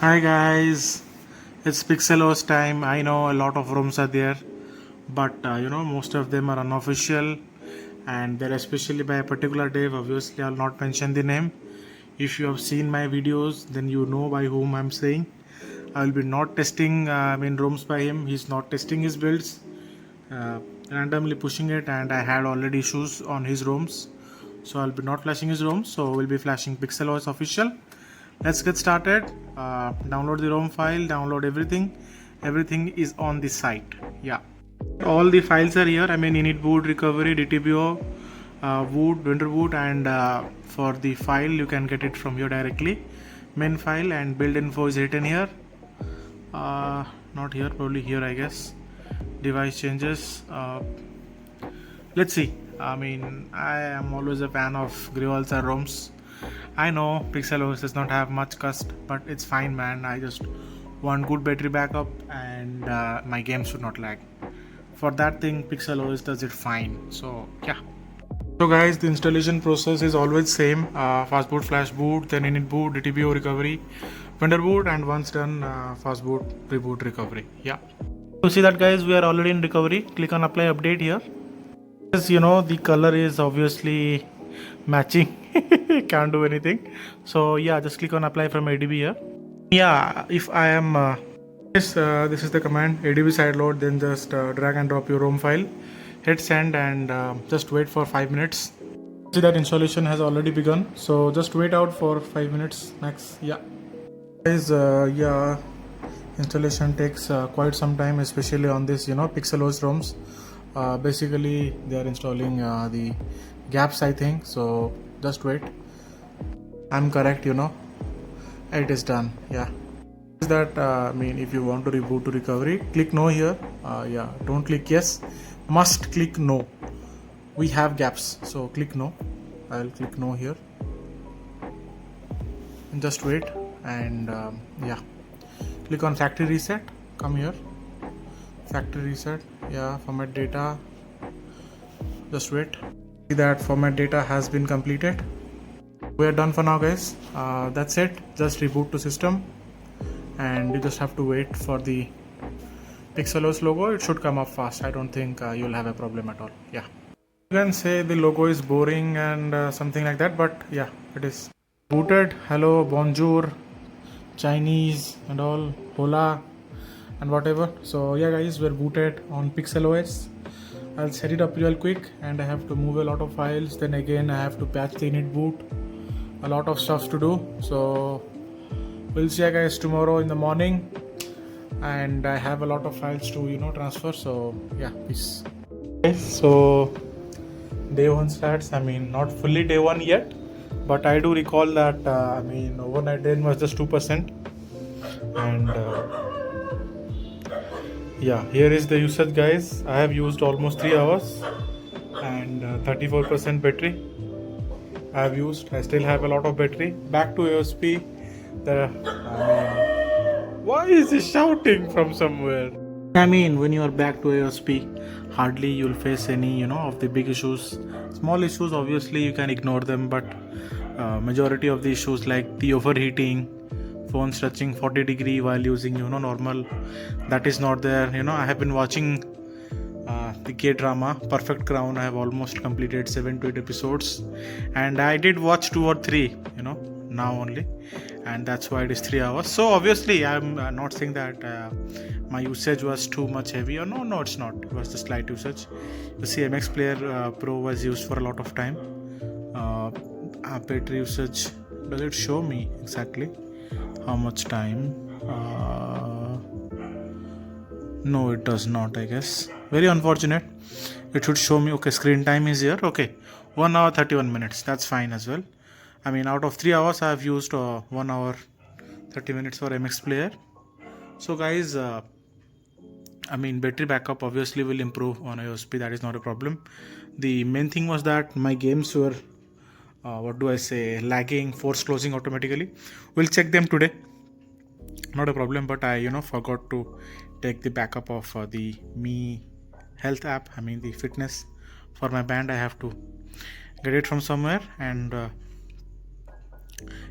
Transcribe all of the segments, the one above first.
Hi guys, it's PixelOS time. I know a lot of rooms are there, but most of them are unofficial and they're especially by a particular dev. Obviously, I'll not mention the name. If you have seen my videos, then you know by whom I'm saying. I will be not testing rooms by him. He's not testing his builds, uh, randomly pushing it, and I had already issues on his rooms. So I'll be not flashing his rooms. So we'll be flashing PixelOS official. Let's get started. Download the ROM file, download everything is on the site. Yeah, all the files are here. init boot, recovery, DTBO, boot, vendor boot, and for the file you can get it from here directly. Main file and build info is written here. Not here, probably here, I guess. Device changes. Let's see. I am always a fan of Grewal's ROMs. I know PixelOS does not have much cust, but it's fine, man. I just want good battery backup and my game should not lag. For that thing, PixelOS does it fine. So yeah. So guys, the installation process is always same. Fast boot, flash boot, then init boot, DTBO recovery, vendor boot, and once done, fast boot, reboot, recovery. Yeah. To see that, guys, we are already in recovery. Click on apply update here. As you know, the color is obviously matching. Can't do anything. So yeah, just click on apply from ADB here. Yeah, if I am this is the command ADB side load, then just drag and drop your ROM file, hit send, and just wait for 5 minutes. See that installation has already begun, so just wait out for 5 minutes max. Yeah guys, yeah, installation takes quite some time, especially on this PixelOS ROMs. Basically they are installing the gaps, I think, so just wait. I'm correct, it is done. Yeah, is that if you want to reboot to recovery, click no here. Yeah, don't click yes, must click no. We have gaps, so click no. I'll click no here and just wait. And yeah, click on factory reset. Come here, factory reset. Yeah, format data, just wait. See that format data has been completed. We are done for now, guys. That's it. Just reboot to system and you just have to wait for the PixelOS logo. It should come up fast. I don't think you'll have a problem at all. Yeah, you can say the logo is boring and something like that, but yeah, it is. Booted. Hello, bonjour, Chinese and all, hola and whatever. So yeah guys, we're booted on PixelOS. I'll set it up real quick and I have to move a lot of files. Then again I have to patch the init boot. A lot of stuff to do. So we'll see you guys tomorrow in the morning. And I have a lot of files to transfer. So yeah, peace. Okay, so day one starts. Not fully day one yet, but I do recall that overnight drain was just 2%. And yeah, here is the usage, guys. I have used almost 3 hours and 34% battery I have used. I still have a lot of battery. Back to Aosp. Why is he shouting from somewhere? When you are back to Aosp, hardly you'll face any of the big issues. Small issues, obviously you can ignore them, but majority of the issues like the overheating, phones touching 40 degree while using normal, that is not there. I have been watching the K-drama Perfect Crown. I have almost completed 7 to 8 episodes, and I did watch 2 or 3 now only, and that's why it is 3 hours. So obviously I'm not saying that my usage was too much heavy, or no, it's not. It was just light usage. You see, MX Player Pro was used for a lot of time. Battery usage, does it show me exactly how much time? No, it does not, I guess. Very unfortunate. It should show me, okay, screen time is here. Okay, 1 hour 31 minutes. That's fine as well. Out of 3 hours, I have used 1 hour 30 minutes for MX Player. So guys, battery backup obviously will improve on Aosp. That is not a problem. The main thing was that my games were lagging, force closing automatically. We'll check them today. Not a problem, but I forgot to take the backup of the Mi Health app. The fitness for my band. I have to get it from somewhere, and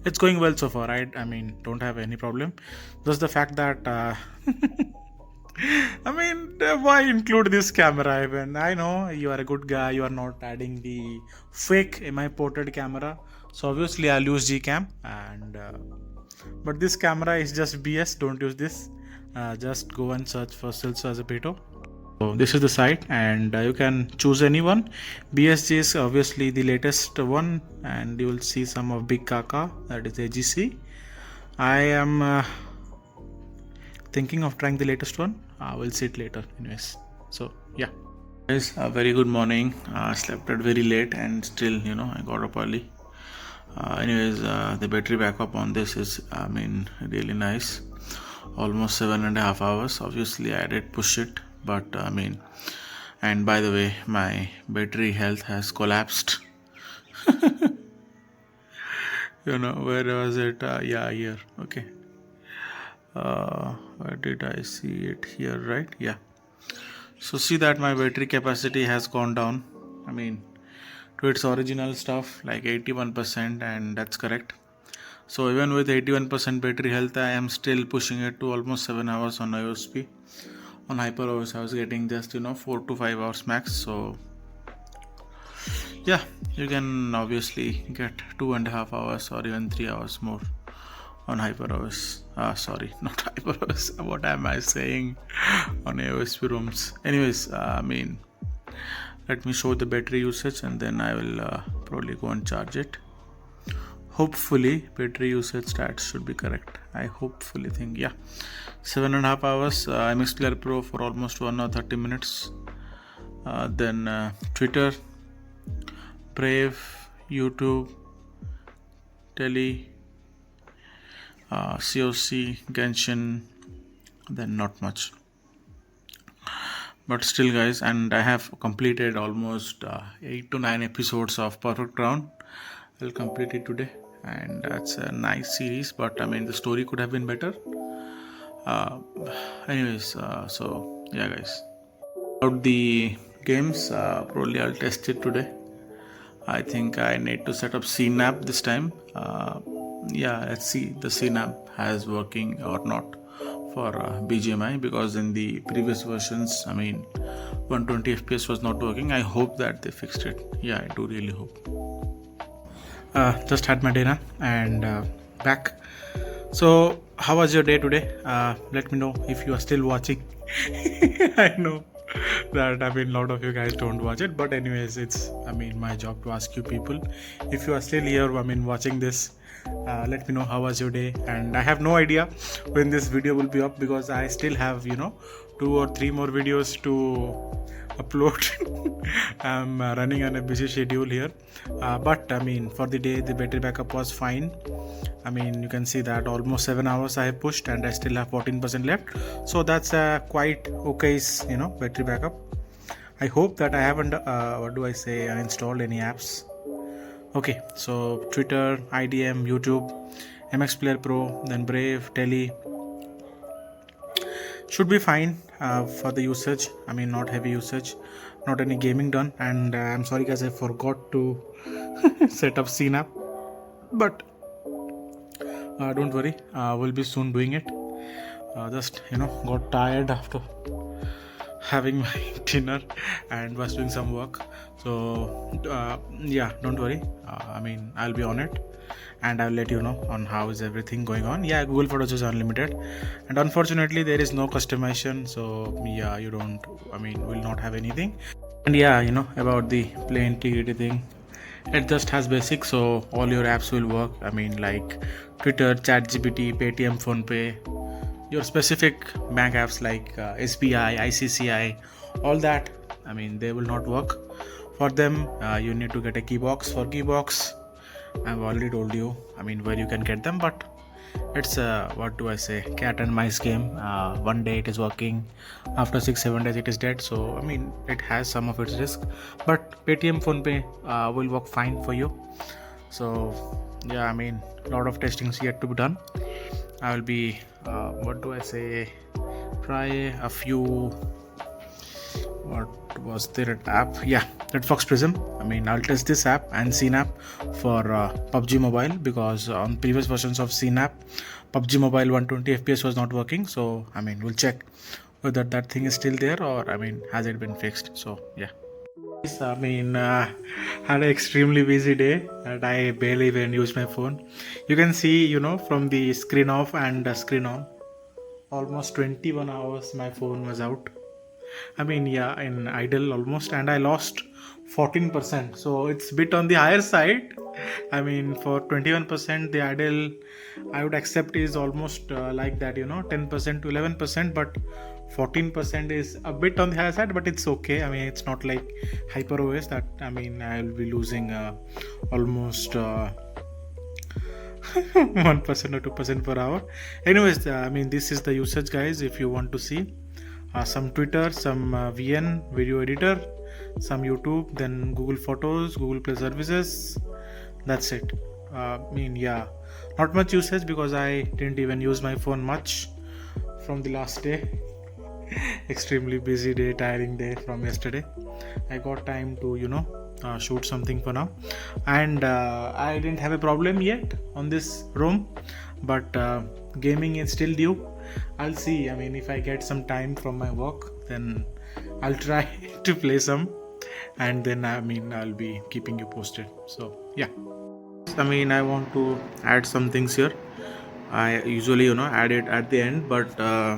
It's going well so far. I mean, don't have any problem. Just the fact that I mean, why include this camera even? I know you are a good guy. You are not adding the fake MI ported camera. So obviously I'll use Gcam, and but this camera is just BS. Don't use this. Just go and search for Silso as a Peto. So this is the site, and you can choose anyone. BSG is obviously the latest one, and you will see some of Big Kaka, that is AGC. I am thinking of trying the latest one. We'll see it later anyways. So yeah guys, a very good morning. Slept at very late and still I got up early. Anyways, the battery backup on this is really nice, almost 7.5 hours. Obviously I did push it, but and by the way, my battery health has collapsed. Where was it? Yeah, here. Okay. Where did I see it? Here, right? Yeah. So see that my battery capacity has gone down. To its original stuff, like 81%, and that's correct. So even with 81% battery health, I am still pushing it to almost 7 hours on Aosp. On HyperOS, I was getting just 4 to 5 hours max. So yeah, you can obviously get 2.5 hours or even 3 hours more on HyperOS. Sorry, not HyperOS. What am I saying? On Aosp ROMs. Anyways, let me show the battery usage, and then I will probably go and charge it. Hopefully battery usage stats should be correct. I hopefully think, yeah, 7.5 hours. MXPlayer Pro for almost 1 or 30 minutes. Then Twitter, Brave, YouTube, Tele, COC, Genshin, then not much. But still guys, and I have completed almost 8 to 9 episodes of Perfect Round. I'll complete it today, and that's a nice series, but the story could have been better. Anyways, so yeah guys, about the games, probably I'll test it today. I think I need to set up CNAP this time. Yeah, let's see the CNAP has working or not for BGMI, because in the previous versions 120 FPS was not working. I hope that they fixed it. Yeah, I do really hope. Just had my dinner and back. So how was your day today? Let me know if you are still watching. I know that a lot of you guys don't watch it, but anyways, it's my job to ask you people. If you are still here watching this, let me know how was your day. And I have no idea when this video will be up, because I still have 2 or 3 more videos to upload. I'm running on a busy schedule here, but for the day the battery backup was fine. You can see that almost 7 hours I have pushed, and I still have 14% left. So that's quite okay, battery backup. I hope that I haven't uninstalled any apps. Okay, so Twitter, IDM, YouTube, MXPlayer Pro, then Brave, Tele should be fine for the usage. Not heavy usage, not any gaming done. And I'm sorry guys, I forgot to set up CNAP, but don't worry, we'll be soon doing it. Just got tired after having my dinner and was doing some work. So yeah, don't worry, I'll be on it, and I'll let you know on how is everything going on. Yeah, Google Photos is unlimited, and unfortunately there is no customization. So yeah, you don't will not have anything. And yeah, about the Play integrity thing, it just has basic, so all your apps will work. Like Twitter, ChatGPT, Paytm, PhonePe, your specific bank apps like SBI, ICCI, all that, they will not work. For them, you need to get a keybox. For keybox, I've already told you where you can get them, but it's cat and mice game. One day it is working, after 6-7 days it is dead. So it has some of its risk, but Paytm, PhonePe will work fine for you. So yeah, a lot of testing is yet to be done. I will be try a few what was there app? Yeah, Redfox Prism. I mean, I'll test this app and CNAP for PUBG Mobile, because on previous versions of CNAP, PUBG Mobile 120 FPS was not working. So I mean, we'll check whether that thing is still there, or I mean, has it been fixed? So yeah. Yes, I mean, had an extremely busy day and I barely even used my phone. You can see, from the screen off and screen on, almost 21 hours my phone was out. I mean, yeah, in idle almost, and I lost 14%. So it's a bit on the higher side. I mean, for 21%, the idle I would accept is almost like that, 10% to 11%, but 14% is a bit on the higher side, but it's okay. I mean, it's not like HyperOS that, I mean, I'll be losing almost 1% or 2% per hour. Anyways, I mean, this is the usage, guys. If you want to see some Twitter, some VN video editor, some YouTube, then Google Photos, Google Play services. That's it. I mean, yeah, not much usage because I didn't even use my phone much from the last day. Extremely busy day, tiring day from yesterday. I got time to shoot something for now, and I didn't have a problem yet on this ROM, but gaming is still due. I'll see. I mean, if I get some time from my work, then I'll try to play some, and then I mean, I'll be keeping you posted. So yeah, I mean, I want to add some things here. I usually add it at the end, but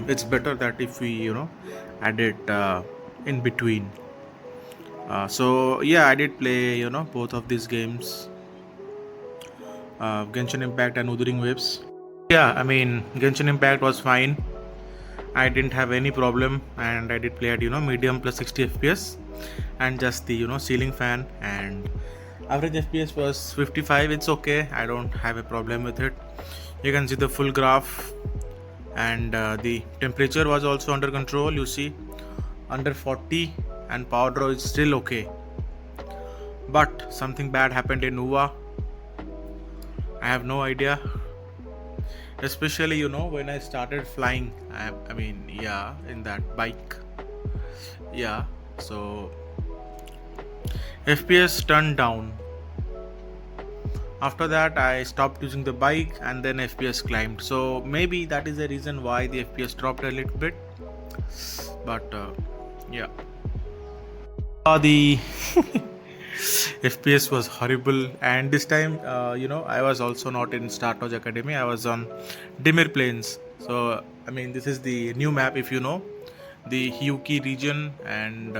it's better that if we add it in between. So yeah, I did play both of these games, Genshin Impact and Wuthering Waves. Yeah, I mean, Genshin Impact was fine. I didn't have any problem, and I did play at medium plus 60 FPS and just the ceiling fan, and average FPS was 55. It's okay, I don't have a problem with it. You can see the full graph, and the temperature was also under control. You see under 40, and power draw is still okay, but something bad happened in Nuva. I have no idea, especially when I started flying. I mean, yeah, in that bike, yeah, so FPS turned down. After that I stopped using the bike, and then FPS climbed. So maybe that is the reason why the FPS dropped a little bit, but yeah, the FPS was horrible. And this time I was also not in StarTouch Academy, I was on Dimir Plains. So I mean, this is the new map, if you know, the Hyuki region, and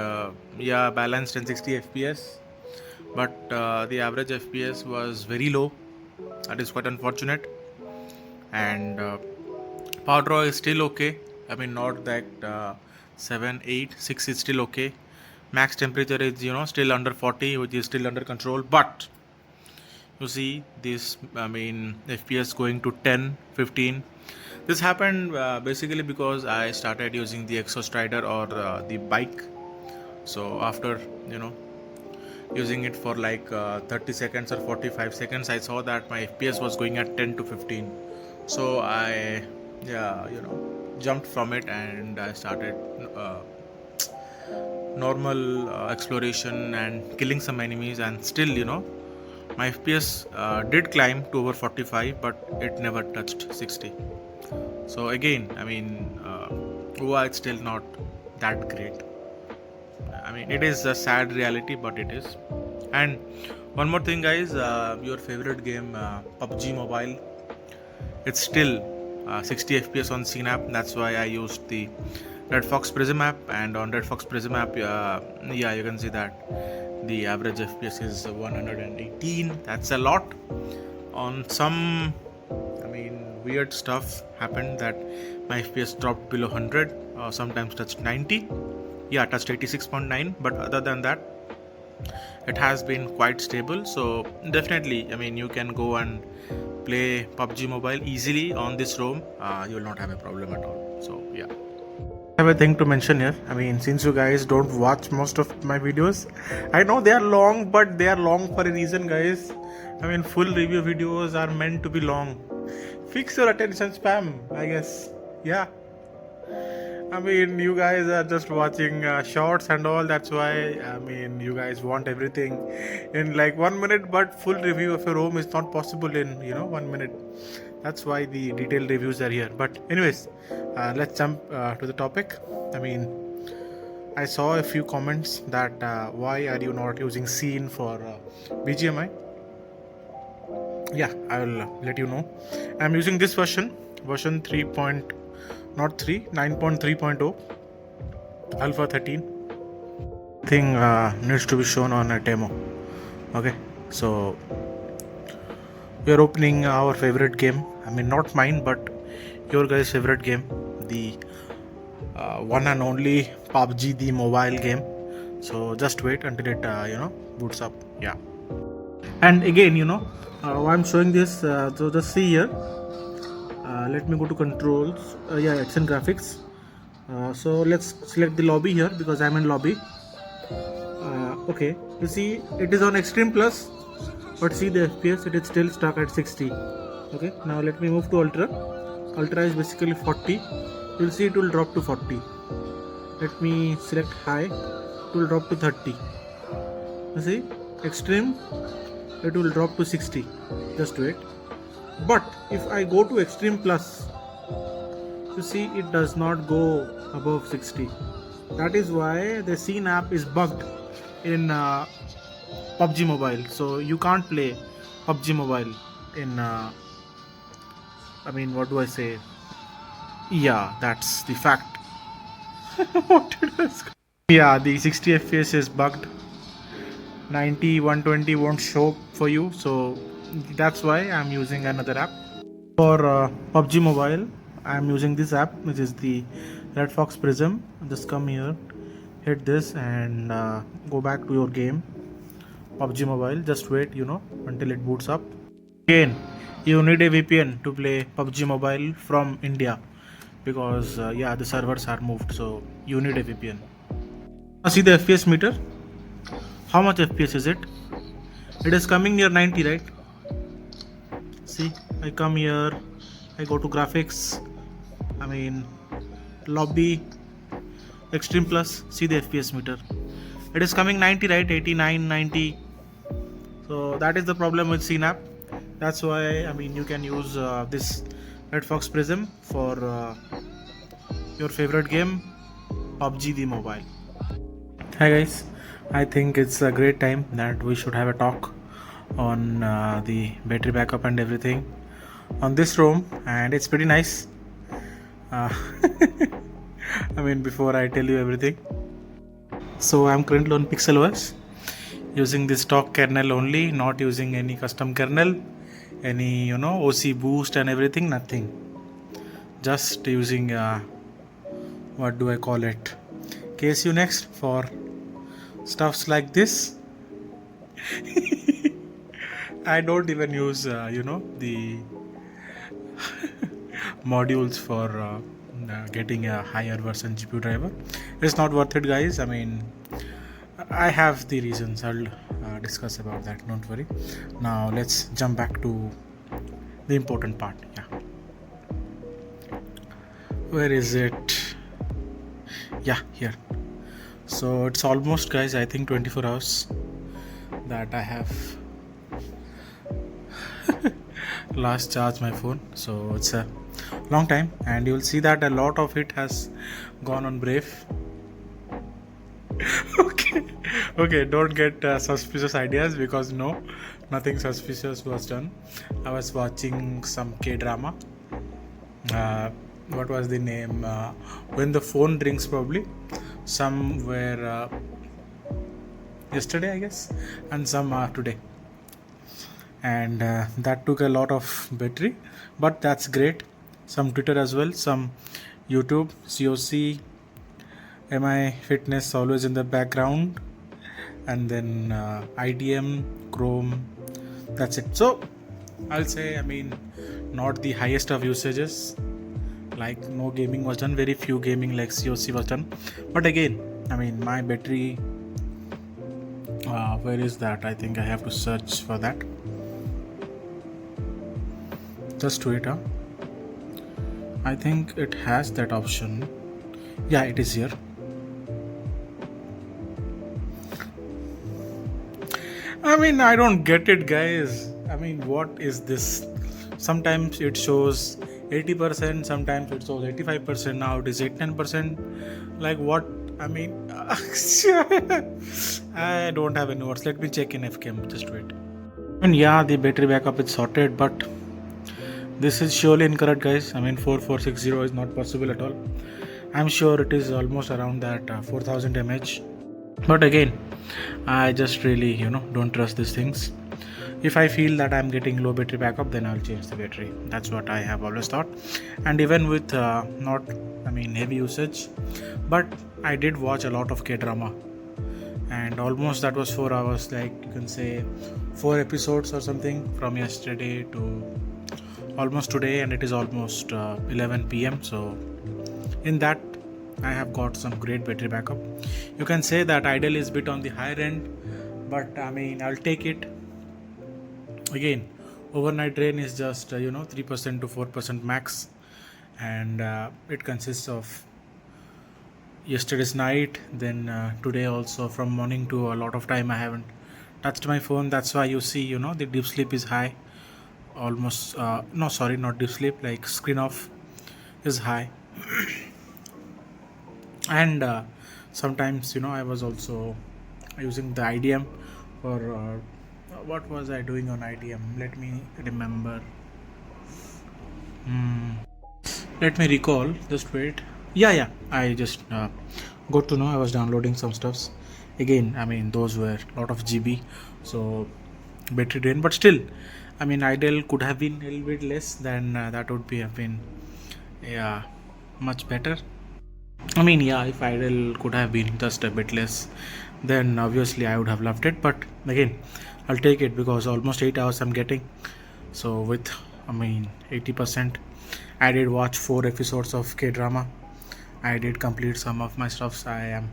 yeah, balanced in 60 FPS, but the average FPS was very low. That is quite unfortunate. And power draw is still okay. I mean, not that 7, 8, 6 is still okay. Max temperature is still under 40, which is still under control. But you see this, I mean, FPS going to 10, 15. This happened basically because I started using the Exostrider or the bike. So after using it for like 30 seconds or 45 seconds, I saw that my FPS was going at 10 to 15. So I jumped from it, and I started normal exploration and killing some enemies, and still my FPS did climb to over 45, but it never touched 60. So again, I mean, it's still not that great. I mean, it is a sad reality, but it is. And one more thing, guys, your favorite game, PUBG Mobile, it's still 60 FPS on CNAP. That's why I used the Redfox Prism app, and on Redfox Prism app, yeah, you can see that the average FPS is 118. That's a lot. On some, I mean, weird stuff happened that my FPS dropped below 100, sometimes touched 90. Yeah, touched 86.9, but other than that, it has been quite stable. So definitely, I mean, you can go and play PUBG Mobile easily on this ROM. You will not have a problem at all. So yeah, I have a thing to mention here. I mean, since you guys don't watch most of my videos, I know they are long, but they are long for a reason, guys. I mean, full review videos are meant to be long. Fix your attention spam, I guess. Yeah, I mean, you guys are just watching shorts and all. That's why, I mean, you guys want everything in like 1 minute, but full review of a ROM is not possible in 1 minute. That's why the detailed reviews are here. But anyways, let's jump to the topic. I mean, I saw a few comments that why are you not using Scene for BGMI? Yeah, I will let you know. I'm using this version 3. Not 3, 9.3.0 Alpha 13. Thing needs to be shown on a demo. Okay, so we are opening our favorite game. I mean, not mine, but your guys' favorite game, the one and only PUBG, the mobile game. So just wait until it boots up. Yeah. And again, why I'm showing this. So just see here. Let me go to controls. Yeah, it's in graphics. So let's select the lobby here because I'm in lobby. Okay, you see it is on extreme plus, but see the FPS, it is still stuck at 60. Okay, now let me move to ultra. Ultra is basically 40. You'll see it will drop to 40. Let me select high. It will drop to 30. You see, extreme, it will drop to 60. Just wait. But if I go to extreme plus, you see it does not go above 60. That is why the Scene app is bugged in PUBG Mobile. So you can't play PUBG Mobile in I mean, what do I say? Yeah, that's the fact. What did I say? Yeah, the 60 FPS is bugged. 90, 120 won't show for you. So that's why I'm using another app. For PUBG Mobile, I'm using this app, which is the Red Fox Prism. Just come here, hit this, and go back to your game, PUBG Mobile. Just wait, until it boots up. Again, you need a VPN to play PUBG Mobile from India because the servers are moved, so you need a VPN. Now see the FPS meter. How much FPS is it? It is coming near 90, right? See, I come here, I go to graphics, I mean lobby, extreme plus, see the FPS meter. It is coming 90, right? 89, 90. So that is the problem with Scene app. That's why, I mean, you can use this Red Fox Prism for your favorite game, PUBG the mobile. Hi guys, I think it's a great time that we should have a talk on the battery backup and everything on this ROM, and it's pretty nice. I mean, before I tell you everything, so I'm currently on PixelOS using the stock kernel only, not using any custom kernel, any OC boost and everything, nothing, just using what do I call it, KSU Next for stuffs like this. I don't even use the modules for getting a higher version GPU driver. It's not worth it, guys. I mean, I have the reasons. I'll discuss about that, don't worry. Now let's jump back to the important part. Yeah, where is it? Yeah, here. So it's almost, guys, I think 24 hours that I have last charged my phone. So it's a long time, and you'll see that a lot of it has gone on Brave. Okay, don't get suspicious ideas, because no, nothing suspicious was done. I was watching some K-drama. What was the name? When the Phone Rings, probably. Some were yesterday, I guess, and some today. And that took a lot of battery, but that's great. Some Twitter as well, some YouTube, COC, MI Fitness always in the background, and then IDM, Chrome. That's it. So I'll say, I mean, not the highest of usages, like no gaming was done, very few gaming like COC was done. But again, I mean, my battery, where is that? I think I have to search for that. Just wait, I think it has that option. Yeah, it is here. I mean, I don't get it, guys. I mean, what is this? Sometimes it shows 80%, sometimes it shows 85%, now it is 89%. Like, what? I mean, I don't have any words. Let me check in FCam. Just wait. And yeah, the battery backup is sorted, but this is surely incorrect, guys. I mean, 4460 is not possible at all. I'm sure it is almost around that 4000 mAh. But again, I just really, don't trust these things. If I feel that I'm getting low battery backup, then I'll change the battery. That's what I have always thought. And even with not, heavy usage, but I did watch a lot of K-drama, and almost that was 4 hours, like you can say 4 episodes or something from yesterday to almost today, and it is almost 11 p.m. So in that, I have got some great battery backup. You can say that idle is a bit on the higher end, but I'll take it. Again, overnight drain is just 3% to 4% max, and it consists of yesterday's night, then today also, from morning to a lot of time I haven't touched my phone. That's why you see the deep sleep is high, almost no, sorry, not deep sleep, like screen off is high. And sometimes I was also using the IDM, or what was I doing on IDM? Let me remember. Let me recall. Just wait. Yeah. I just got to know I was downloading some stuffs. Again, those were a lot of GB, so battery drain. But still, idle could have been a little bit less than that. Would have been, yeah, much better. If idle could have been just a bit less, then obviously I would have loved it. But again, I'll take it because almost 8 hours I'm getting. So with 80%, I did watch 4 episodes of K-drama. I did complete some of my stuffs. I am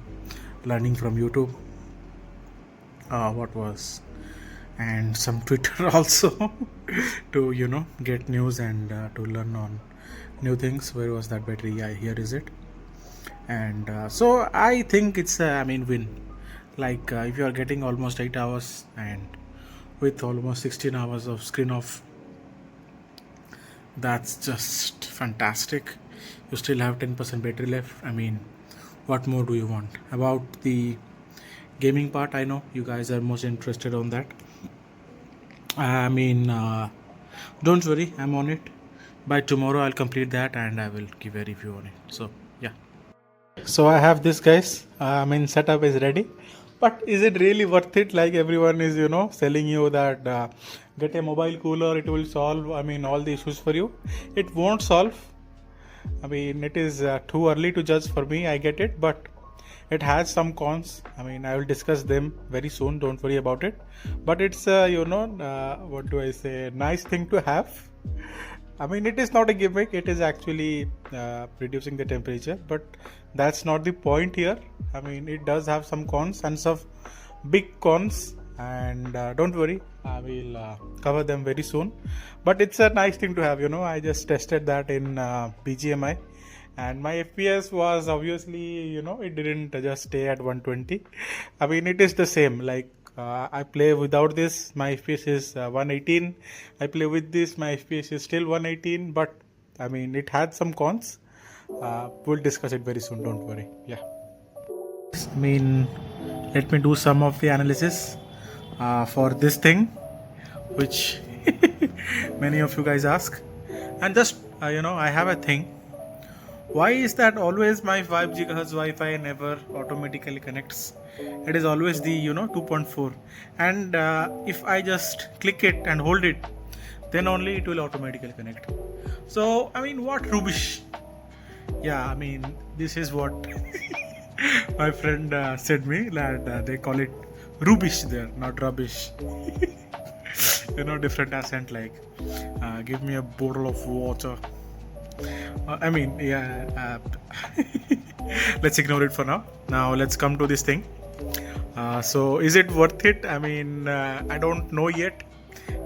learning from YouTube. And some Twitter also to get news and to learn on new things. Where was that battery? Yeah, here is it. And so I think it's win. Like if you are getting almost 8 hours and with almost 16 hours of screen off, that's just fantastic. You still have 10% battery left. What more do you want? About the gaming part, I know you guys are most interested on that. Don't worry, I'm on it. By tomorrow I'll complete that and I will give a review on it. So yeah. So I have this, guys. Setup is ready. But is it really worth it? Like everyone is, selling you that get a mobile cooler, it will solve, all the issues for you. It won't solve. It is too early to judge for me. I get it, but it has some cons. I will discuss them very soon. Don't worry about it. But it's, what do I say? Nice thing to have. It is not a gimmick. It is actually reducing the temperature, but that's not the point here. It does have some cons and some big cons, and don't worry, I will cover them very soon. But it's a nice thing to have. I just tested that in BGMI, and my FPS was obviously, it didn't just stay at 120. It is the same. Like I play without this, my FPS is 118. I play with this, my FPS is still 118. But it had some cons. We'll discuss it very soon. Don't worry. Yeah. Let me do some of the analysis for this thing, which many of you guys ask. And just I have a thing. Why is that always my 5 GHz Wi-Fi never automatically connects? It is always the 2.4, and if I just click it and hold it, then only it will automatically connect. So what rubbish. Yeah, this is what my friend said me, that they call it rubbish there, not rubbish. Different accent, like give me a bottle of water. Let's ignore it for now. Now let's come to this thing. So is it worth it? I don't know yet.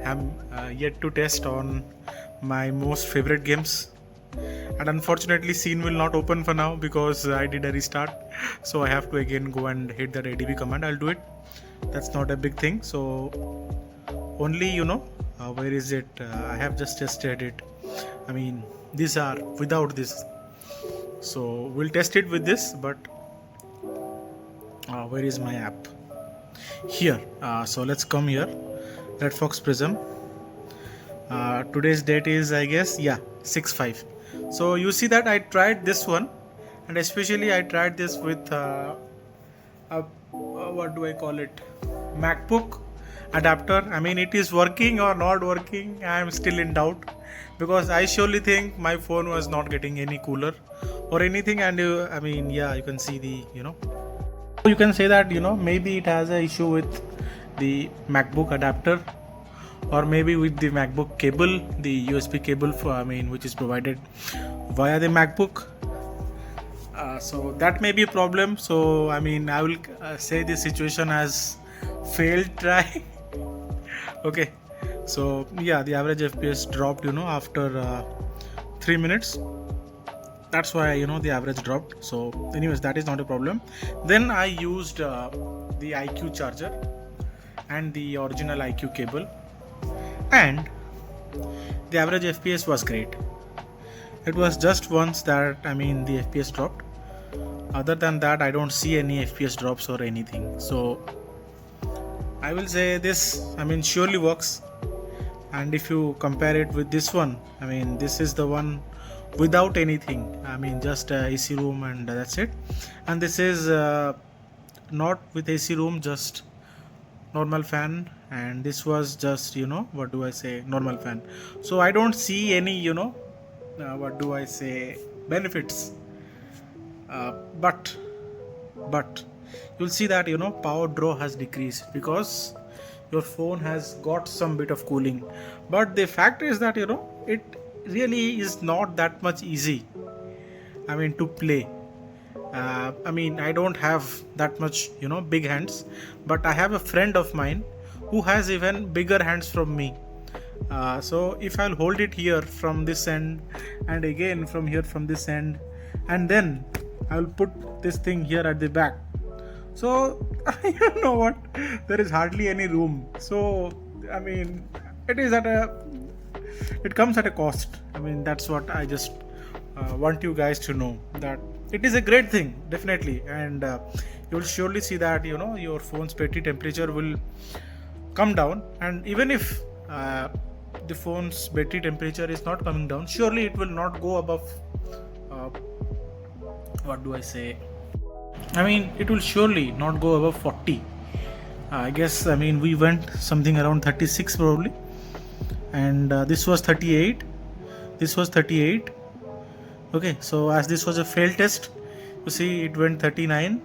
I'm yet to test on my most favorite games. and unfortunately scene will not open for now because I did a restart, so I have to again go and hit that adb command. I'll do it, that's not a big thing. So only where is it, I have just tested it. I mean, these are without this, so we'll test it with this. But where is my app? Here. So let's come here, Red Fox Prism. Today's date is, I guess, 6/5. So you see that I tried this one, and especially I tried this with what do I call it, MacBook adapter. I mean, it is working or not working, I am still in doubt, because I surely think my phone was not getting any cooler or anything. And I mean, you can see the you can say that maybe it has an issue with the MacBook adapter, or maybe with the MacBook cable, the USB cable which is provided via the MacBook. So that may be a problem. So I mean, I will say this situation as failed try. Okay, so the average FPS dropped after 3 minutes. That's why the average dropped. So anyways, that is not a problem. Then I used the IQ charger and the original IQ cable, and the average FPS was great. It was just once that the FPS dropped. Other than that, I don't see any FPS drops or anything. So I will say this surely works. And if you compare it with this one, this is the one without anything, just AC room and that's it. And this is not with AC room, just normal fan, and this was just what do I say, normal fan. So I don't see any what do I say, benefits. But you'll see that power draw has decreased because your phone has got some bit of cooling. But the fact is that it really is not that much easy to play. I don't have that much big hands, but I have a friend of mine who has even bigger hands from me. So if I'll hold it here from this end, and again from here from this end, and then I'll put this thing here at the back, so you know what, there is hardly any room. So it comes at a cost. That's what I just want you guys to know, that it is a great thing, definitely. And you'll surely see that your phone's battery temperature will come down. And even if the phone's battery temperature is not coming down, surely it will not go above what do I say, it will surely not go above 40. I guess we went something around 36 probably, and this was 38, this was 38. Okay, so as this was a failed test, you see it went 39.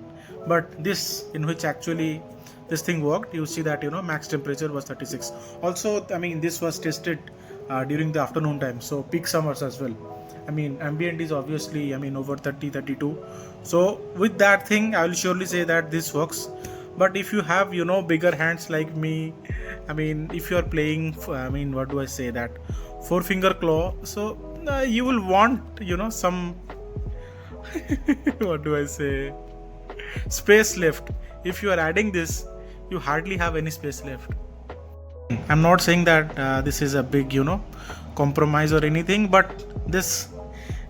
But this, in which actually this thing worked, you see that max temperature was 36. Also this was tested during the afternoon time, so peak summers as well. Ambient is obviously over 30, 32. So with that thing, I will surely say that this works. But if you have bigger hands like me, if you are playing what do I say, that 4-finger claw, so you will want some what do I say, space left. If you are adding this, you hardly have any space left. I'm not saying that this is a big compromise or anything, but this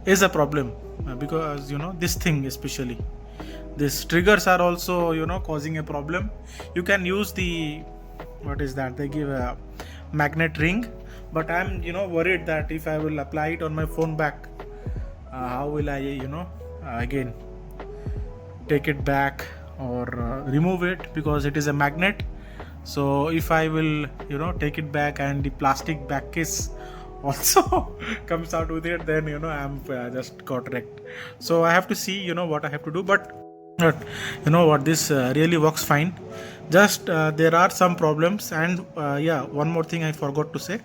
is a problem because this thing, especially these triggers, are also causing a problem. You can use the, what is that, they give a magnet ring, but I'm worried that if I will apply it on my phone back, how will I again take it back or remove it, because it is a magnet. So if I will take it back and the plastic back case also comes out with it, then I'm just got wrecked. So I have to see what I have to do. But what, this really works fine. Just there are some problems. And one more thing I forgot to say,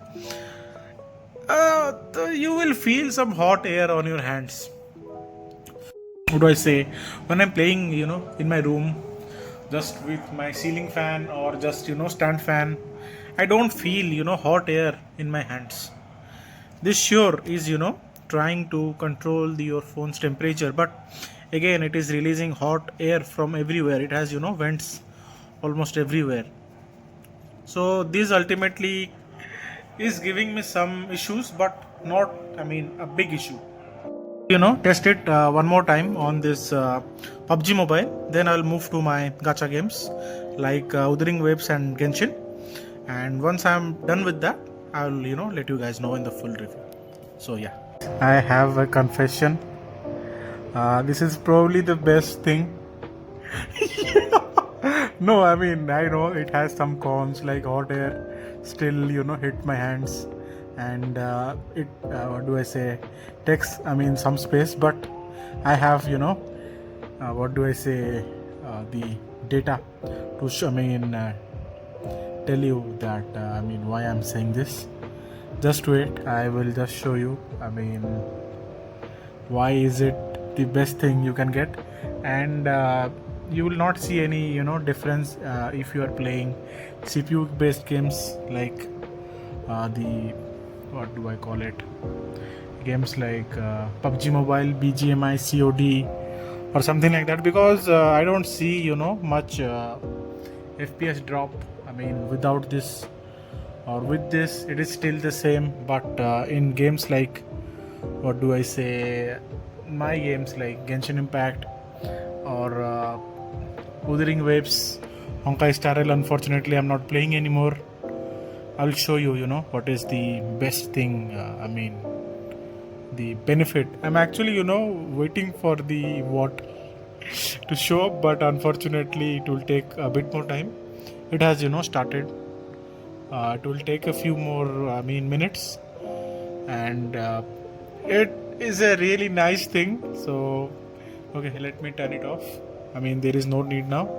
you will feel some hot air on your hands. What do I say, when I'm playing in my room just with my ceiling fan or just stand fan, I don't feel hot air in my hands. This sure is trying to control your phone's temperature, but again it is releasing hot air from everywhere. It has vents almost everywhere. So this ultimately is giving me some issues, but not a big issue. Test it one more time on this PUBG Mobile. Then I'll move to my gacha games like Wuthering Waves and Genshin. And once I'm done with that, I'll let you guys know in the full review. So yeah, I have a confession. This is probably the best thing. No, I know it has some cons like hot air still hit my hands, and it what do I say, takes some space, but I have what do I say, the data to tell you that why I'm saying this. Just wait, I will just show you why is it the best thing you can get. And you will not see any difference if you are playing CPU based games like the what do I call it, games like PUBG Mobile, BGMI, COD or something like that, because I don't see much FPS drop without this, or with this it is still the same. But in games like what do I say, my games like Genshin Impact or Wuthering Waves, Honkai Star Rail, unfortunately I'm not playing anymore. I'll show you what is the best thing, the benefit. I'm actually waiting for the what to show up, but unfortunately it will take a bit more time. It has started. It will take a few more minutes, and it is a really nice thing. So okay, let me turn it off. There is no need now.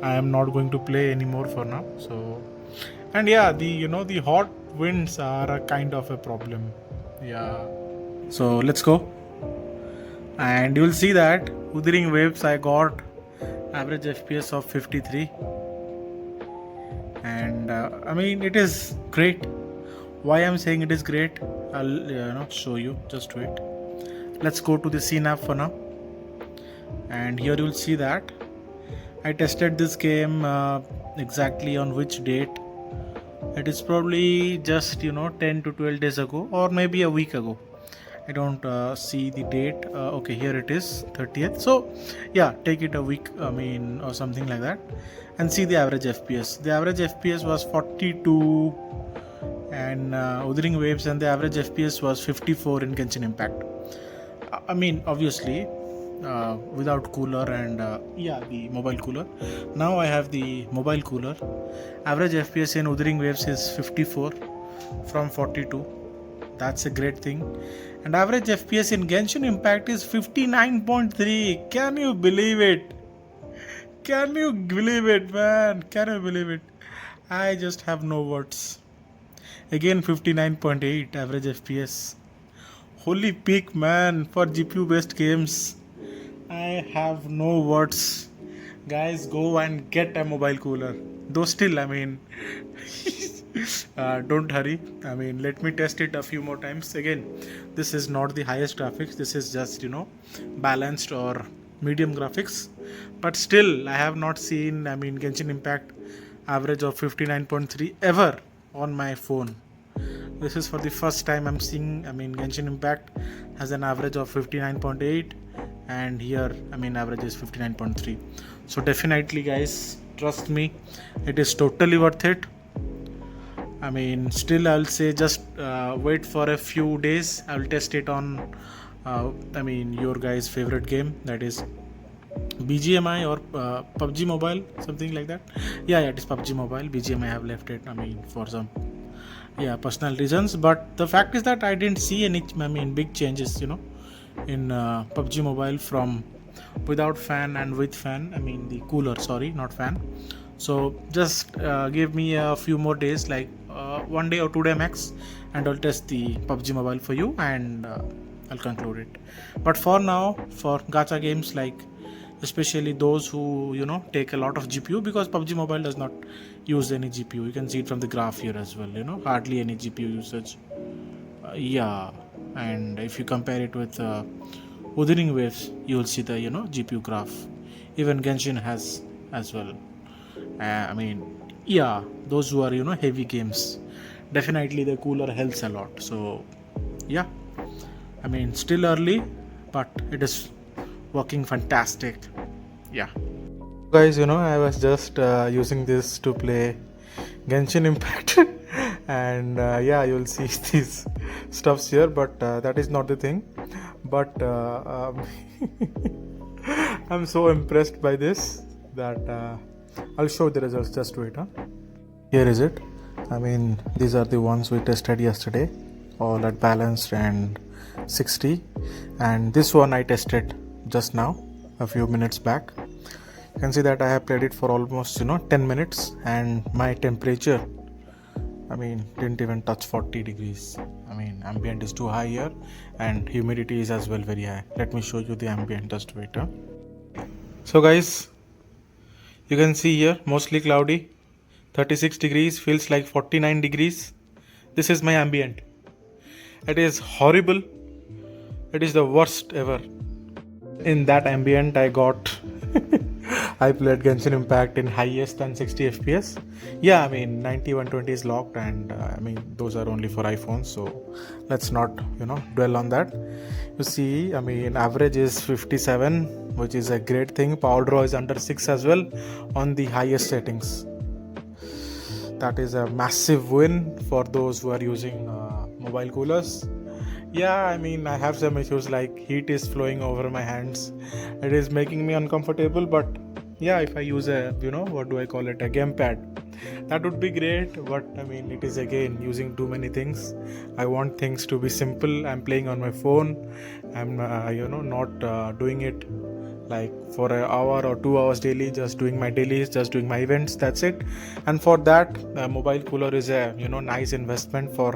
I am not going to play anymore for now. So, and yeah, the hot winds are a kind of a problem. Yeah. So let's go. And you will see that Wuthering Waves I got average FPS of 53. And it is great. Why I'm saying it is great, I'll show you. Just wait. Let's go to the scene app for now. And here you'll see that I tested this game exactly on which date. It is probably just 10 to 12 days ago, or maybe a week ago. I don't see the date. Okay, here it is, 30th. So yeah, take it a week or something like that, and see the average FPS. The average FPS was 42 and Wuthering Waves, and the average FPS was 54 in Genshin Impact. Obviously without cooler and the mobile cooler. Now I have the mobile cooler. Average FPS in Wuthering Waves is 54 from 42. That's a great thing. And average FPS in Genshin Impact is 59.3. Can you believe it? Can you believe it, man? Can you believe it? I just have no words. Again 59.8 average FPS. Holy peak, man, for GPU based games. I have no words. Guys, go and get a mobile cooler. Though still, don't hurry. Let me test it a few more times. Again, this is not the highest graphics. This is just, balanced or medium graphics. But still, I have not seen, Genshin Impact average of 59.3 ever on my phone. This is for the first time I'm seeing, Genshin Impact has an average of 59.8, and here, average is 59.3. So definitely, guys, trust me, it is totally worth it. Still I'll say just wait for a few days. I'll test it on, your guys' favorite game, that is BGMI or PUBG Mobile, something like that. Yeah, it is PUBG Mobile. BGMI I have left it, for some personal reasons. But the fact is that I didn't see any big changes, in PUBG Mobile from without fan and with fan. The cooler, sorry, not fan. So just give me a few more days, like 1 day or 2 day max, and I'll test the PUBG Mobile for you, and I'll conclude it. But for now, for gacha games, like especially those who take a lot of GPU, because PUBG Mobile does not use any GPU. You can see it from the graph here as well. Hardly any GPU usage. and if you compare it with Wuthering Waves, you will see the GPU graph. Even Genshin has as well. I mean, yeah, those who are heavy games, definitely the cooler helps a lot. So yeah, I mean, still early, but it is working fantastic. Yeah, guys, I was just using this to play Genshin Impact and yeah, you'll see these stuffs here, but that is not the thing. But I'm so impressed by this that I'll show the results. Just wait. Here is it. I mean, these are the ones we tested yesterday, all at balanced and 60, and this one I tested just now, a few minutes back. You can see that I have played it for almost 10 minutes, and my temperature, I mean, didn't even touch 40 degrees. I mean, ambient is too high here, and humidity is as well very high. Let me show you the ambient. Just wait. So guys, you can see here mostly cloudy, 36 degrees, feels like 49 degrees. This is my ambient. It is horrible. It is the worst ever. In that ambient I got I played Genshin Impact in highest than 60 FPS. Yeah, I mean 90 120 is locked, and I mean those are only for iPhones, so let's not dwell on that. You see, I mean average is 57, which is a great thing. Power draw is under 6 as well on the highest settings. That is a massive win for those who are using mobile coolers. Yeah, I mean I have some issues like heat is flowing over my hands. It is making me uncomfortable, but yeah, if I use a what do I call it, a gamepad, that would be great. But I mean it is again using too many things. I want things to be simple. I'm playing on my phone. I'm not doing it like for an hour or 2 hours daily, just doing my dailies, just doing my events, that's it. And for that, mobile cooler is a nice investment for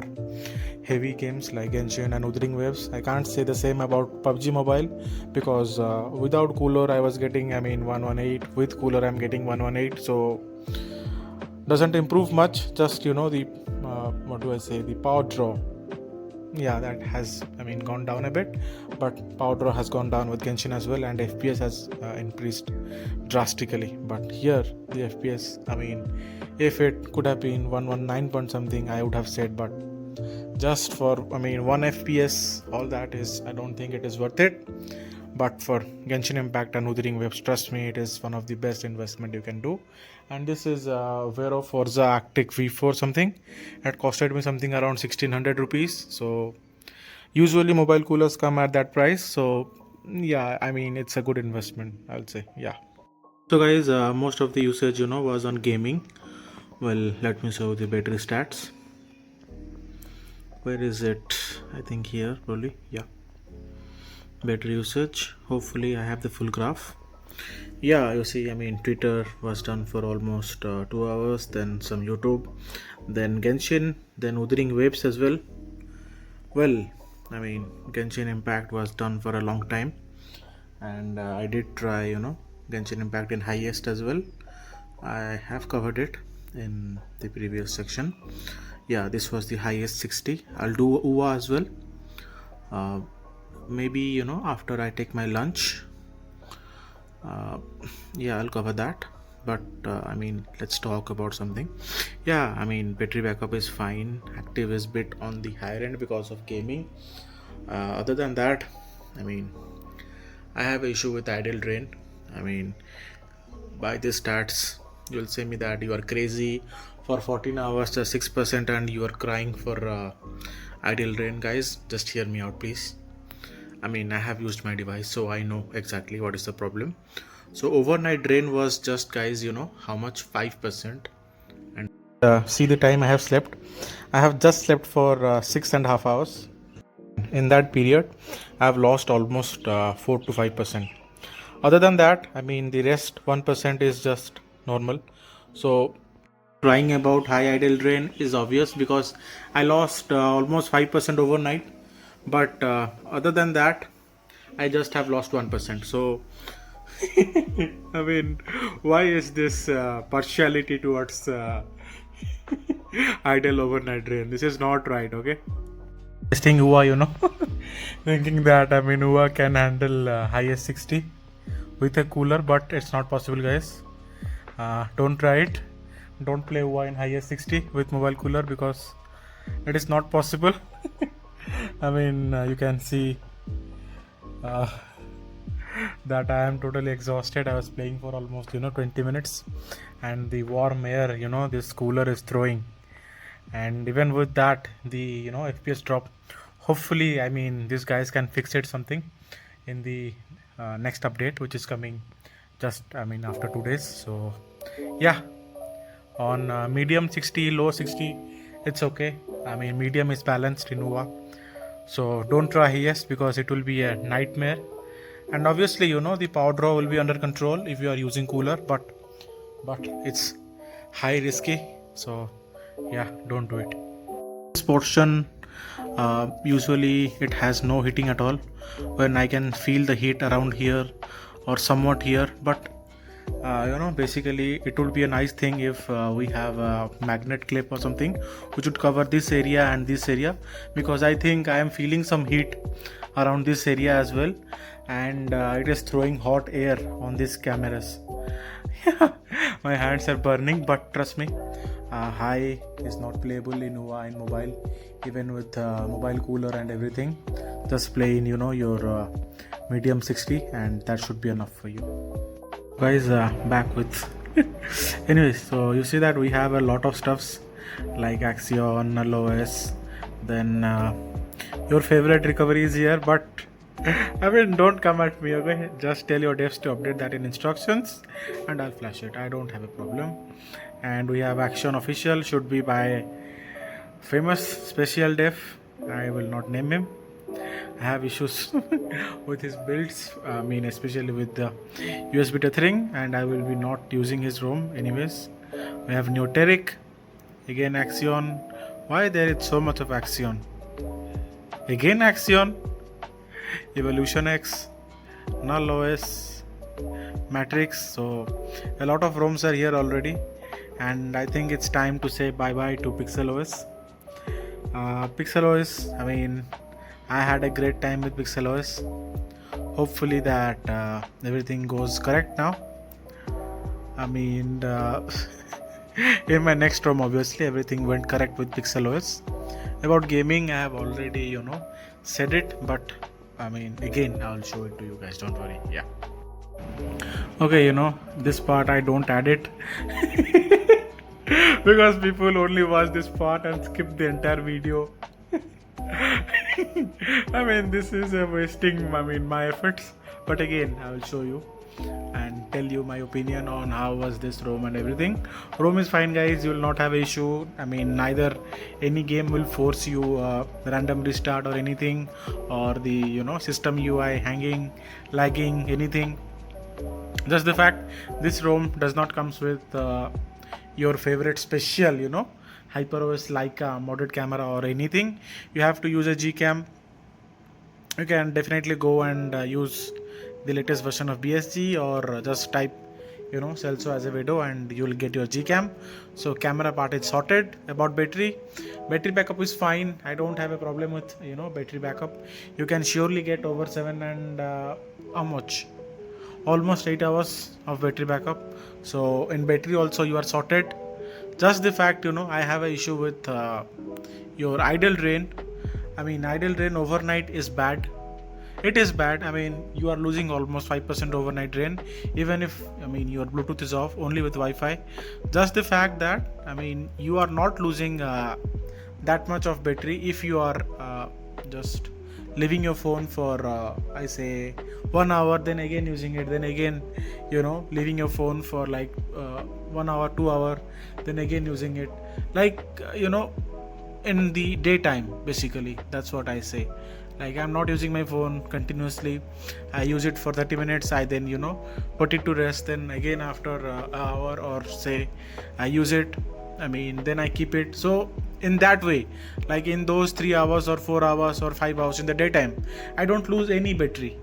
heavy games like Genshin and Wuthering Waves. I can't say the same about PUBG Mobile, because without cooler I was getting 118, with cooler I'm getting 118, so doesn't improve much. Just the the power draw, yeah, that has gone down a bit, but power draw has gone down with Genshin as well, and FPS has increased drastically. But here the FPS, if it could have been 119 point something, I would have said, but just for 1 FPS, all that is, I don't think it is worth it. But for Genshin Impact and Wuthering Waves, trust me, it is one of the best investment you can do. And this is Vero Forza Arctic V4 something. It costed me something around 1600 rupees. So usually mobile coolers come at that price. So yeah, it's a good investment, I would say. Yeah. So guys, most of the usage was on gaming. Well, let me show the battery stats. Where is it? I think here probably. Yeah, battery usage. Hopefully I have the full graph. Yeah, you see, Twitter was done for almost 2 hours, then some YouTube, then Genshin, then Wuthering Waves as well. Well, Genshin Impact was done for a long time, and I did try Genshin Impact in highest as well. I have covered it in the previous section. Yeah, this was the highest 60. I'll do UA as well. Maybe after I take my lunch. Yeah, I'll cover that. But let's talk about something. Yeah, battery backup is fine. Active is bit on the higher end because of gaming. Other than that, I have an issue with idle drain. By these stats, you'll say me that you are crazy. For 14 hours, just 6%, and you are crying for idle drain. Guys, just hear me out, please. I have used my device, so I know exactly what is the problem. So overnight drain was just, guys, how much? 5%. And see the time I have slept. I have just slept for 6.5 hours. In that period, I have lost almost 4 to 5%. Other than that, the rest 1% is just normal. So crying about high idle drain is obvious, because I lost almost 5% overnight. But other than that, I just have lost 1%. So why is this partiality towards idle overnight drain? This is not right, okay? Testing UA, thinking that UA can handle high S60 with a cooler, but it's not possible, guys. Don't try it. Don't play UA in high S60 with mobile cooler because it is not possible. You can see uh, that I am totally exhausted. I was playing for almost 20 minutes, and the warm air this cooler is throwing, and even with that the FPS drop. Hopefully these guys can fix it something in the next update, which is coming just after 2 days. So yeah, on medium 60, low 60, it's okay. Medium is balanced in UA, so don't try highest because it will be a nightmare. And obviously the power draw will be under control if you are using cooler, but it's high risky, so yeah, don't do it. This portion usually it has no heating at all, when I can feel the heat around here or somewhat here, but basically it would be a nice thing if we have a magnet clip or something which would cover this area and this area, because I think I am feeling some heat around this area as well, and it is throwing hot air on these cameras. My hands are burning, but trust me, high is not playable in UA in mobile, even with mobile cooler and everything. Just play in your medium 60, and that should be enough for you guys. Back with anyways, so you see that we have a lot of stuffs like Axion, NullOS, then your favorite recovery is here, but don't come at me, okay? Just tell your devs to update that in instructions and I'll flash it. I don't have a problem. And we have Action Official, should be by famous special dev. I will not name him. I have issues with his builds, especially with the USB tethering, and I will be not using his ROM anyways. We have Neoteric, again Axion. Why there is so much of Axion? Again Axion, Evolution X, NullOS, Matrix. So a lot of ROMs are here already, and I think it's time to say bye bye to PixelOS. PixelOS, I had a great time with PixelOS. Hopefully that everything goes correct now. In my next ROM, obviously everything went correct with PixelOS. About gaming, I have already said it, but again I'll show it to you guys, don't worry. Yeah, okay, this part I don't add it because people only watch this part and skip the entire video. This is a wasting my efforts, but again I will show you and tell you my opinion on how was this ROM and everything. ROM is fine, guys. You will not have an issue. Neither any game will force you random restart or anything, or the system UI hanging, lagging, anything. Just the fact this ROM does not comes with your favorite special HyperOS Leica modded camera or anything. You have to use a Gcam. You can definitely go and use the latest version of BSG, or just type Celso as a video and you will get your Gcam. So camera part is sorted. About battery backup is fine. I don't have a problem with battery backup. You can surely get over 7 and how much, almost 8 hours of battery backup. So in battery also you are sorted. Just the fact I have an issue with your idle drain. Idle drain overnight is bad. It is bad. You are losing almost 5% overnight drain, even if your Bluetooth is off, only with Wi-Fi. Just the fact that you are not losing that much of battery if you are just leaving your phone for I say 1 hour, then again using it, then again leaving your phone for like 1 hour, 2 hour, then again using it, in the daytime. Basically that's what I say. I'm not using my phone continuously. I use it for 30 minutes. I then put it to rest, then again after an hour or say I use it, then I keep it. So in that way, in those 3 hours or 4 hours or 5 hours in the daytime, I don't lose any battery.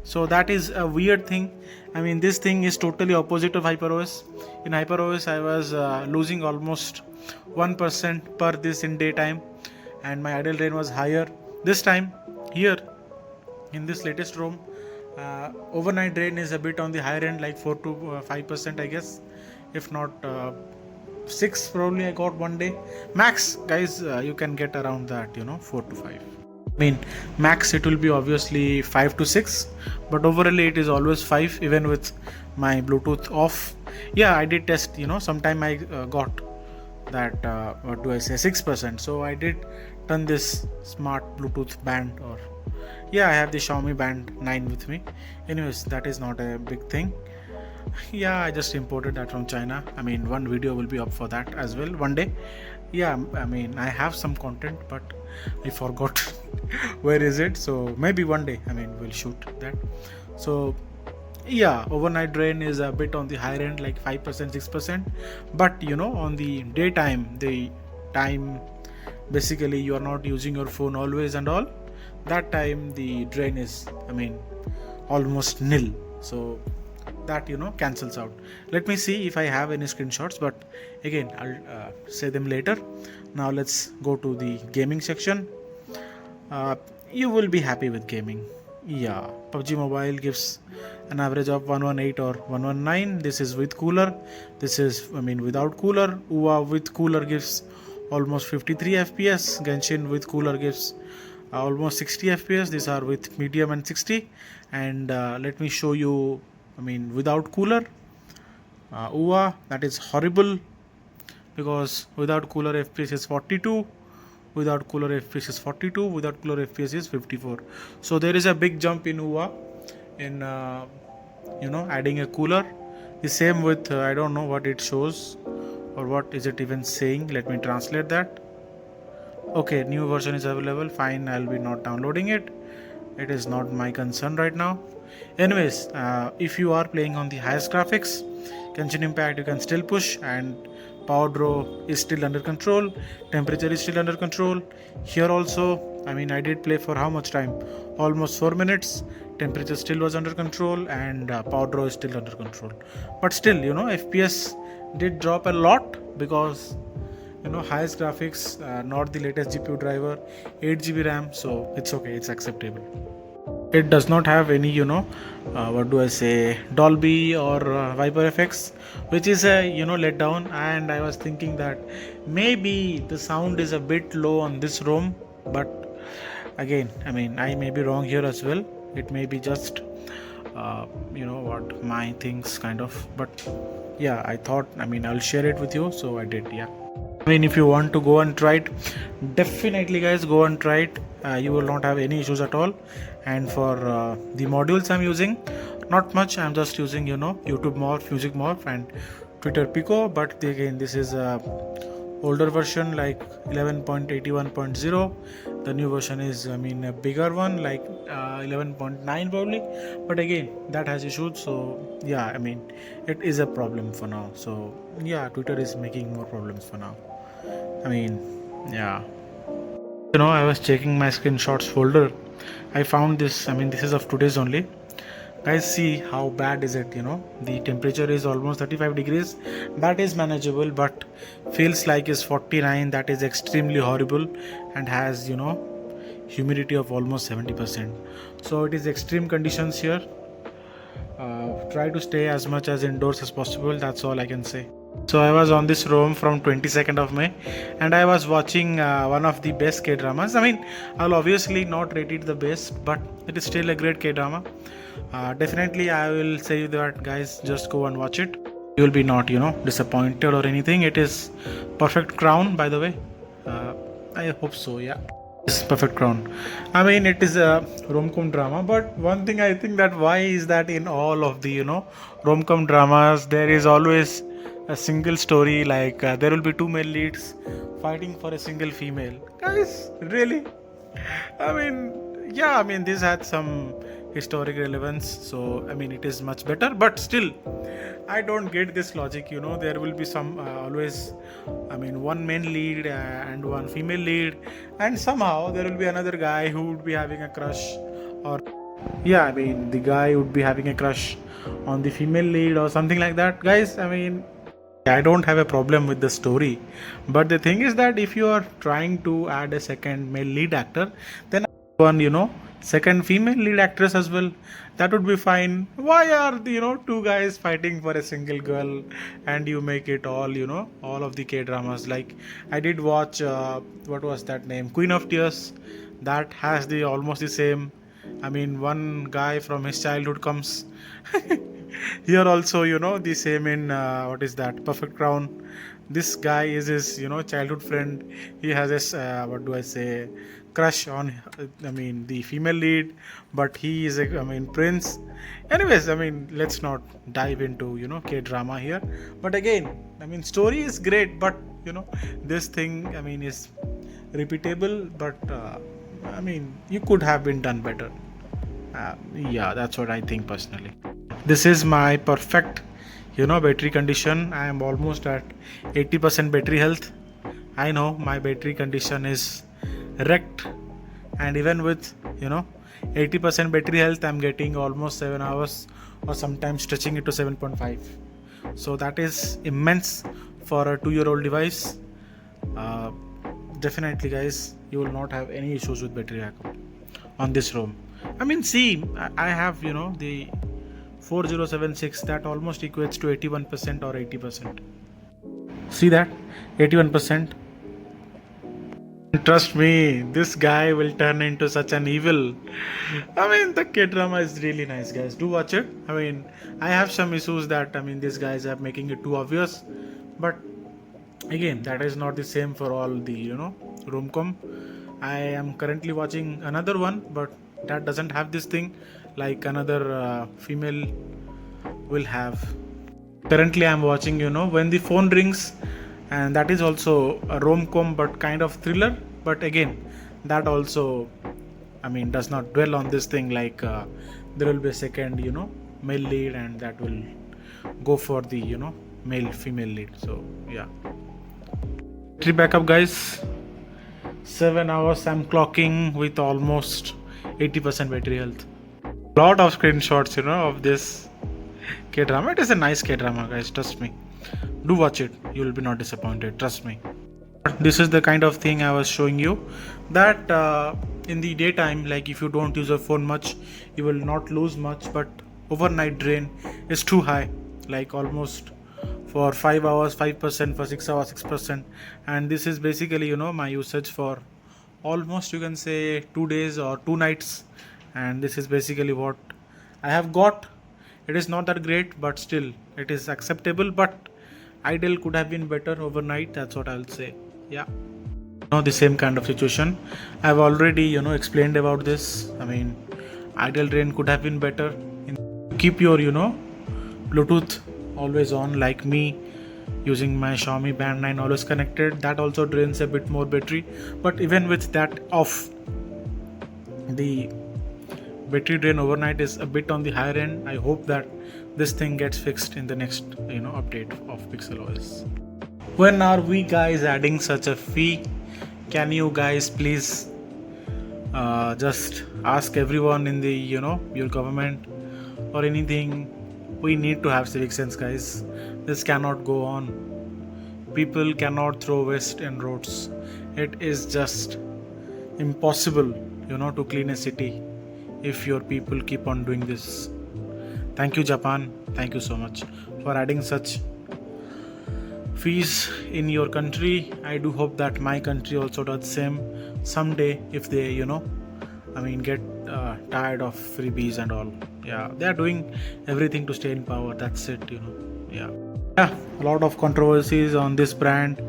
So that is a weird thing. This thing is totally opposite of HyperOS. In HyperOS I was losing almost 1% per this in daytime, and my idle drain was higher. This time Here in this latest ROM, overnight drain is a bit on the higher end, like 4 to 5%, I guess, if not 6 probably I got one day. Max, guys, you can get around that, 4 to 5. I mean, max it will be obviously 5 to 6, but overall it is always 5, even with my Bluetooth off. Yeah, I did test, sometime I got that, 6%. So I did turn this smart Bluetooth band, or yeah, I have the Xiaomi Band 9 with me. Anyways, that is not a big thing. Yeah, I just imported that from China. I mean, one video will be up for that as well one day. Yeah, I mean, I have some content, but I forgot where is it. So maybe one day, I mean, we'll shoot that. So yeah, overnight drain is a bit on the higher end, like 5%, 6%. But on the daytime, the time basically you are not using your phone always and all, that time the drain is, I mean, almost nil. So that cancels out. Let me see if I have any screenshots, but again I'll say them later. Now let's go to the gaming section. You will be happy with gaming. Yeah, PUBG Mobile gives an average of 118 or 119. This is with cooler. This is, I mean, without cooler. UA with cooler gives almost 53 FPS. Genshin with cooler gives almost 60 FPS. These are with medium and 60. And let me show you, I mean, without cooler. UA, that is horrible, because without cooler FPS is 42. Without cooler FPS is 42. Without cooler FPS is 54. So there is a big jump in UA in adding a cooler. The same with I don't know what it shows, or what is it even saying. Let me translate that. Okay, new version is available. Fine, I'll be not downloading it. It is not my concern right now. Anyways, if you are playing on the highest graphics, Genshin Impact you can still push, and power draw is still under control, temperature is still under control. Here also, I mean, I did play for how much time? Almost 4 minutes. Temperature still was under control, and power draw is still under control. But still, FPS did drop a lot, because highest graphics, not the latest GPU driver, 8 GB RAM, so it's okay, it's acceptable. It does not have any Dolby or HyperFX, which is a letdown. And I was thinking that maybe the sound is a bit low on this ROM, but again, I mean, I may be wrong here as well. It may be just my things kind of, but yeah, I thought, I mean, I'll share it with you, so I did. Yeah, I mean, if you want to go and try it, definitely guys, go and try it. You will not have any issues at all. And for the modules I'm using, not much. I'm just using YouTube Morph, Music Morph, and Twitter Pico. But again, this is a older version, like 11.81.0. The new version is, I mean, a bigger one, like 11.9 probably. But again, that has issues. So yeah, I mean, it is a problem for now. So yeah, Twitter is making more problems for now. I mean, yeah. I was checking my screenshots folder. I found this. I mean, this is of today's only. Guys, see how bad is it. The temperature is almost 35 degrees. That is manageable, but feels like is 49. That is extremely horrible, and has humidity of almost 70%. So it is extreme conditions here. Try to stay as much as indoors as possible. That's all I can say. So I was on this ROM from 22nd of May, and I was watching one of the best K-dramas. I mean, I'll obviously not rate it the best, but it is still a great K-drama. Definitely I will say that, guys, just go and watch it. You will be not disappointed or anything. It is Perfect Crown, by the way. I hope so. Yeah, it's Perfect Crown. I mean, it is a rom-com drama, but one thing I think that why is that in all of the rom-com dramas there is always a single story, like there will be two male leads fighting for a single female. Guys, really? I mean, yeah, I mean, this had some historic relevance, so I mean, it is much better, but still I don't get this logic. There will be some always, I mean, one main lead and one female lead, and somehow there will be another guy who would be having a crush, or yeah, I mean, the guy would be having a crush on the female lead or something like that. Guys, I mean, I don't have a problem with the story, but the thing is that if you are trying to add a second male lead actor, then one second female lead actress as well, that would be fine. Why are the, two guys fighting for a single girl, and you make it all, all of the K dramas? Like, I did watch what was that name, Queen of Tears, that has the almost the same. I mean, one guy from his childhood comes. Here also, the same in what is that, Perfect Crown. This guy is his, childhood friend. He has this what do I say, crush on, I mean, the female lead, but he is a, I mean, prince. Anyways, I mean, let's not dive into, K drama here. But again, I mean, story is great, but this thing, I mean, is repeatable, but I mean, you could have been done better. Yeah, that's what I think personally. This is my perfect, battery condition. I am almost at 80% battery health. I know my battery condition is wrecked, and even with 80% battery health, I'm getting almost 7 hours, or sometimes stretching it to 7.5. So that is immense for a 2-year-old device. Definitely, guys, you will not have any issues with battery backup on this ROM. I mean, see, I have the 4076, that almost equates to 81% or 80%. See that, 81%. Trust me, this guy will turn into such an evil. I mean, the K drama is really nice, guys. Do watch it. I mean, I have some issues that, I mean, these guys are making it too obvious, but again, that is not the same for all the romcom. I am currently watching another one, but that doesn't have this thing like another female will have. Currently, I am watching When the Phone Rings, and that is also a rom-com but kind of thriller. But again, that also, I mean, does not dwell on this thing like there will be a second male lead, and that will go for the male female lead. So yeah, battery backup, guys, 7 hours I'm clocking with almost 80% battery health. Lot of screenshots of this K drama. It is a nice K drama, guys, trust me. Do watch it, you will be not disappointed, trust me. This is the kind of thing I was showing you, that in the daytime, like if you don't use your phone much, you will not lose much, but overnight drain is too high, like almost for 5 hours 5%, for 6 hours 6%. And this is basically my usage for almost, you can say, 2 days or 2 nights. And this is basically what I have got. It is not that great, but still it is acceptable, but ideal could have been better overnight, that's what I'll say. Yeah, the same kind of situation I've already explained about this. I mean, ideal drain could have been better. Keep your Bluetooth always on, like me using my Xiaomi Band 9 always connected. That also drains a bit more battery, but even with that off, the battery drain overnight is a bit on the higher end. I hope that this thing gets fixed in the next update of PixelOS. When are we guys adding such a fee? Can you guys please just ask everyone in the your government or anything? We need to have civic sense, guys. This cannot go on. People cannot throw waste in roads. It is just impossible to clean a city if your people keep on doing this. Thank you, Japan. Thank you so much for adding such fees in your country. I do hope that my country also does the same someday, if they get tired of freebies and all. Yeah, they are doing everything to stay in power. That's it. Yeah, a lot of controversies on this brand.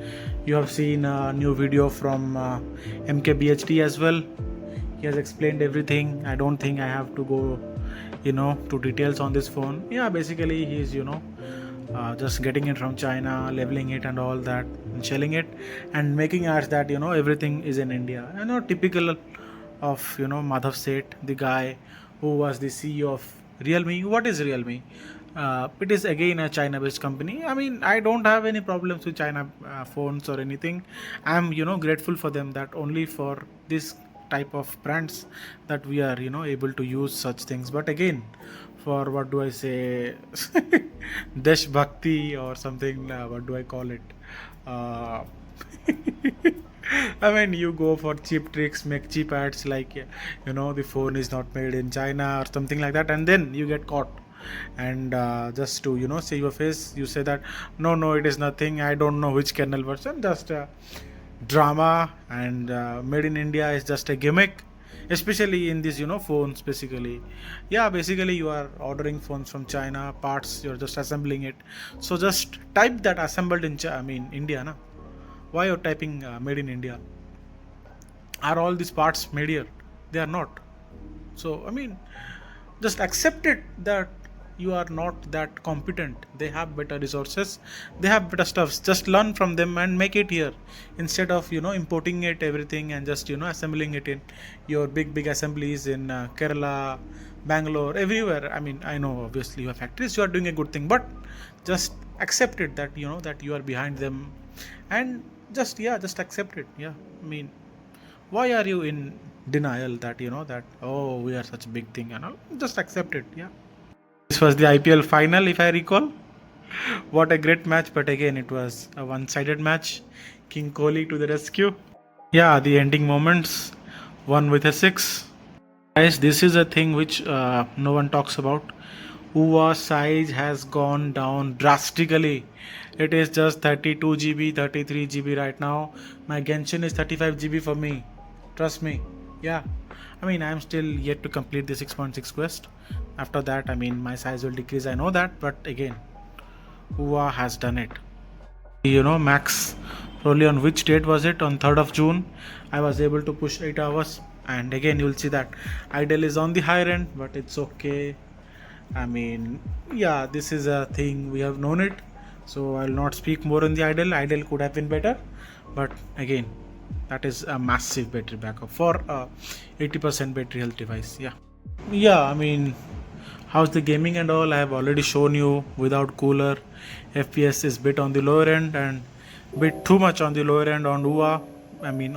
You have seen a new video from MKBHD as well. He has explained everything. I don't think I have to go to details on this phone. Yeah, basically he's just getting it from China, leveling it and all that, and shelling it, and making ads that everything is in India. Typical of Madhav Seth, the guy who was the CEO of Realme. What is Realme? It is again a China-based company. I mean, I don't have any problems with China phones or anything. I'm grateful for them, that only for this type of brands that we are able to use such things. But again, for what do I say, Desh Bhakti or something, what do I call it, I mean, you go for cheap tricks, make cheap ads like, the phone is not made in China or something like that, and then you get caught. And just to, save your face, you say that, no, no, it is nothing. I don't know which kernel version, just drama, and made in India is just a gimmick, especially in these, phones basically. Yeah, basically you are ordering phones from China, parts, you're just assembling it. So just type that assembled in, India, na? Why you're typing made in India? Are all these parts made here? They are not. So just accept it that you are not that competent. They have better resources, they have better stuffs. Just learn from them and make it here, instead of importing it everything and just assembling it in your big assemblies in Kerala, Bangalore, everywhere. I know obviously you have factories, you are doing a good thing, but just accept it that that you are behind them, and just accept it. Yeah, why are you in denial that that, oh, we are such a big thing and all? Just accept it. Yeah, this was the IPL final, if I recall. What a great match, but again it was a one-sided match. King Kohli to the rescue. Yeah, the ending moments, one with a 6. Guys, this is a thing which no one talks about. UA size has gone down drastically. It is just 32 GB, 33 GB right now. My Genshin is 35 GB for me. Trust me. Yeah. I am still yet to complete the 6.6 quest. After that, my size will decrease. I know that, but again, UA has done it. Max, probably on which date was it? On 3rd of June, I was able to push 8 hours. And again, you'll see that idle is on the higher end, but it's okay. Yeah, this is a thing, we have known it. So I'll not speak more on the idle. Idle could have been better, but again, that is a massive battery backup for 80% battery health device. Yeah, how's the gaming and all? I have already shown you. Without cooler, FPS is bit on the lower end and bit too much on the lower end on UA.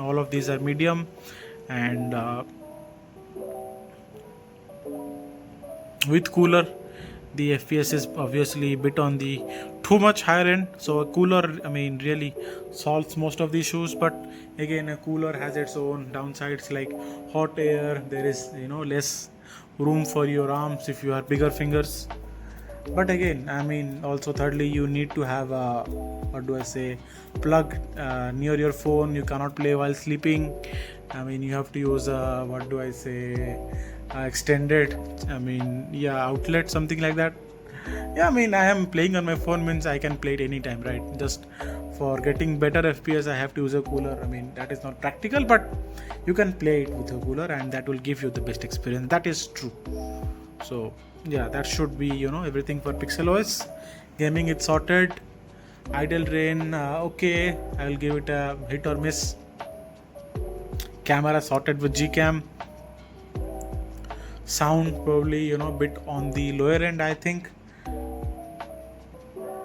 All of these are medium, and with cooler, the FPS is obviously a bit on the too much higher end. So a cooler really solves most of the issues, but again, a cooler has its own downsides, like hot air. There is less room for your arms if you have bigger fingers. But again, also thirdly, you need to have a, plug near your phone. You cannot play while sleeping. You have to use a extended outlet, something like that. Yeah, I am playing on my phone, means I can play it anytime, right? Just for getting better FPS, I have to use a cooler. That is not practical, but you can play it with a cooler, and that will give you the best experience. That is true. So yeah, that should be everything for PixelOS. Gaming, it's sorted. Idle rain, okay, I will give it a hit or miss. Camera sorted with Gcam. Sound probably bit on the lower end, I think.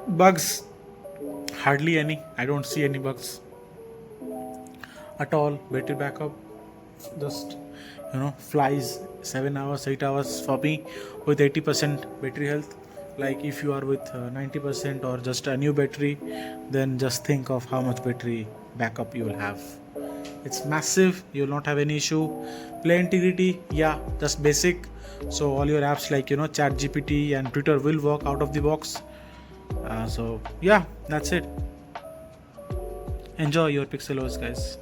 Bugs, hardly any. I don't see any bugs at all. Battery backup just flies 7 hours, 8 hours for me with 80% battery health. Like if you are with 90% or just a new battery, then just think of how much battery backup you will have. It's massive. You will not have any issue. Play integrity, yeah, just basic. So all your apps like ChatGPT and Twitter will work out of the box. So yeah, that's it. Enjoy your PixelOS, guys.